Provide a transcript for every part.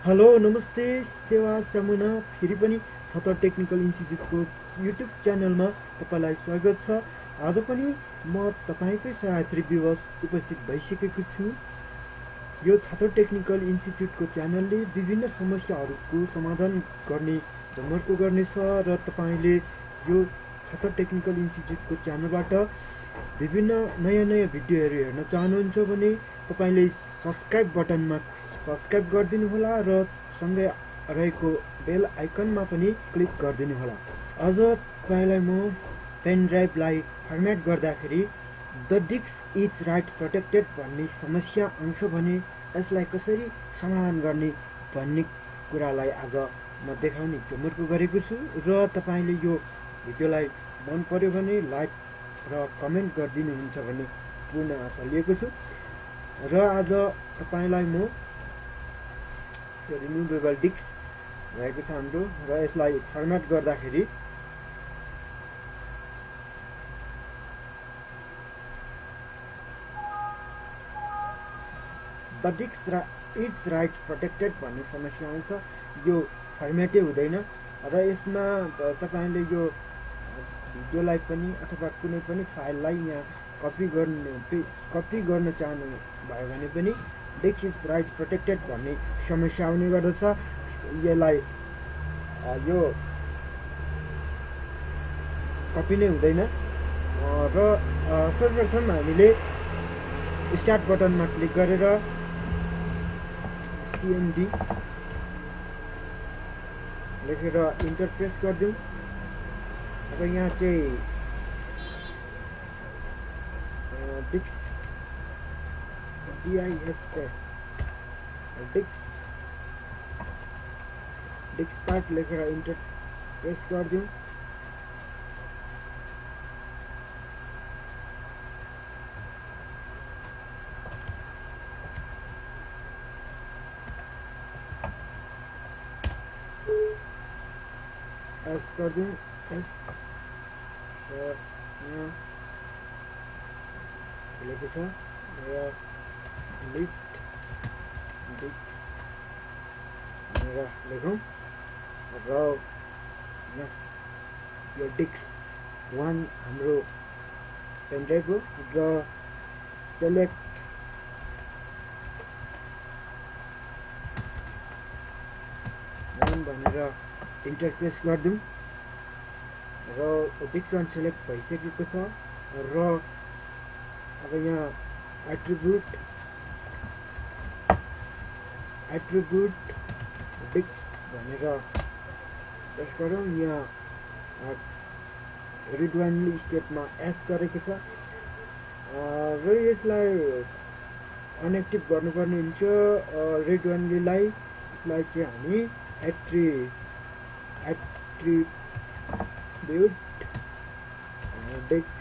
Hello नमस्ते सेवा समुना फेरि पनि छतर टेक्निकल इन्स्टिच्युटको युट्युब च्यानलमा तपाईँलाई स्वागत छ। आज पनि म तपाईँकै सहायत्री विवश उपस्थित भइसकेको छु। यो छतर टेक्निकल इन्स्टिच्युटको च्यानलले विभिन्न समस्याहरूको समाधान गर्ने जमर्को गर्नेछ र तपाईँले यो छतर टेक्निकल इन्स्टिच्युटको च्यानलबाट विभिन्न नयाँ नयाँ भिडियोहरू हेर्न चाहनुहुन्छ भने तपाईँले सब्सक्राइब बटनमा सब्सक्राइब गरिदिनुहोला र सँगै रहेको बेल आइकनमा पनि क्लिक गरिदिनुहोला। अझ तपाईँलाई म पेन ड्राइभलाई फर्मेट गर्दाखेरि the disk is write protected भन्ने समस्या आउँछ भने यसलाई कसरी समाधान गर्ने भन्ने कुरालाई आज म देखाउने जमर्को गरेको छु र तपाईँले यो भिडियोलाई मन पर्यो भने लाइक र कमेन्ट गरिदिनुहुन्छ भन्ने पूर्ण आशा लिएको छु। र आज तपाईँलाई म यो रिमुभेबल डिस्क रहेको छ हाम्रो र यसलाई फर्मेट गर्दाखेरि the disk is write protected भन्ने समस्या आउँछ। यो फर्मेटै हुँदैन र यसमा तपाईँले यो भिडियोलाई पनि अथवा कुनै पनि फाइललाई यहाँ कपी गर्न चाहनु भयो भने पनि डिस्क इज राइट प्रोटेक्टेड भन्ने समस्या आउने गर्दछ। यसलाई यो कपी नै हुँदैन र सर्वप्रथम हामीले स्टार्ट बटनमा क्लिक गरेर CMD लेखेर इन्टर प्रेस गरिदिउँ। अब यहाँ चाहिँ डिस्क डिस्क पार्ट लेखेर इन्टर प्रेस गरिदिउँ। एस गरिदिउँ एस यहाँ लेखेको छ र लिस्ट डिस्क भनेर लेखौँ र यो डिस्क 1 हाम्रो पेनड्राइभ हो र सेलेक्ट भनेर इन्टर प्रेस गरिदिउँ र डिस्क 1 सेलेक्ट भइसकेको छ र अब यहाँ एट्रिब्युट डिस्क भनेर प्रेस गरौँ। यहाँ रिड ओन्ली स्टेटमा एस गरेको छ र यसलाई अनएक्टिभ गर्नुपर्ने हुन्छ। रिड ओन्लीलाई यसलाई चाहिँ हामी attribute disk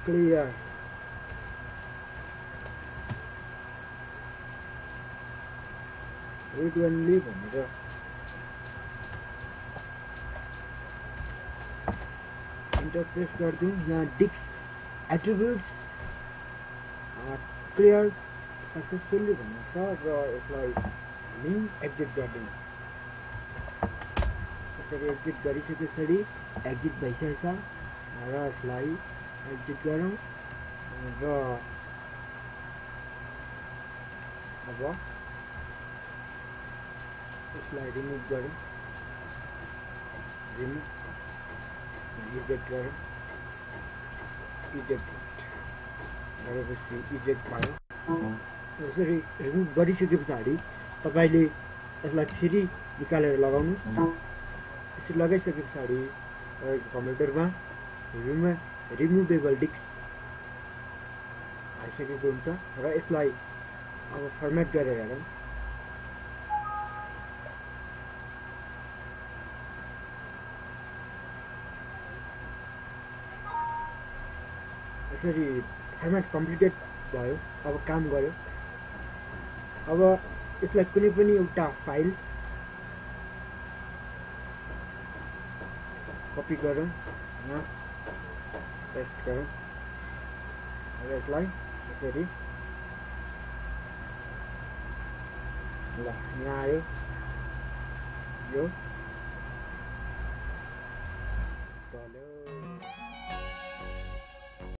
clear read only भनेर इन्टर प्रेस गरिदिउँ। यहाँ डिस्क एट्रिब्युट्स क्लियर सक्सेसफुल्ली भन्ने छ र यसलाई हामी एक्जिट गरिदिउँ। यसरी एक्जिट गरिसके पछाडि एक्जिट भइसकेको छ र यसलाई एक्जिट गरौँ र अब यसलाई रिमुभ गरौँ। इजेक्ट गरौँ। इजेक्ट गरेपछि इजेक्ट भयो। यसरी रिमुभ गरिसके पछाडि तपाईँले यसलाई फेरि निकालेर लगाउनुहोस्। यसरी लगाइसके पछाडि तपाईँको कम्प्युटरमा रिमुभेबल डिस्क आइसकेको हुन्छ र यसलाई अब फर्मेट गरेर हेरौँ। यसरी फर्मेट कम्प्लिटेड भयो। अब काम गर्यो। अब यसलाई कुनै पनि एउटा फाइल कपी गरौँ, यहाँ पेस्ट गरौँ र यसलाई यसरी ल यहाँ आयो यो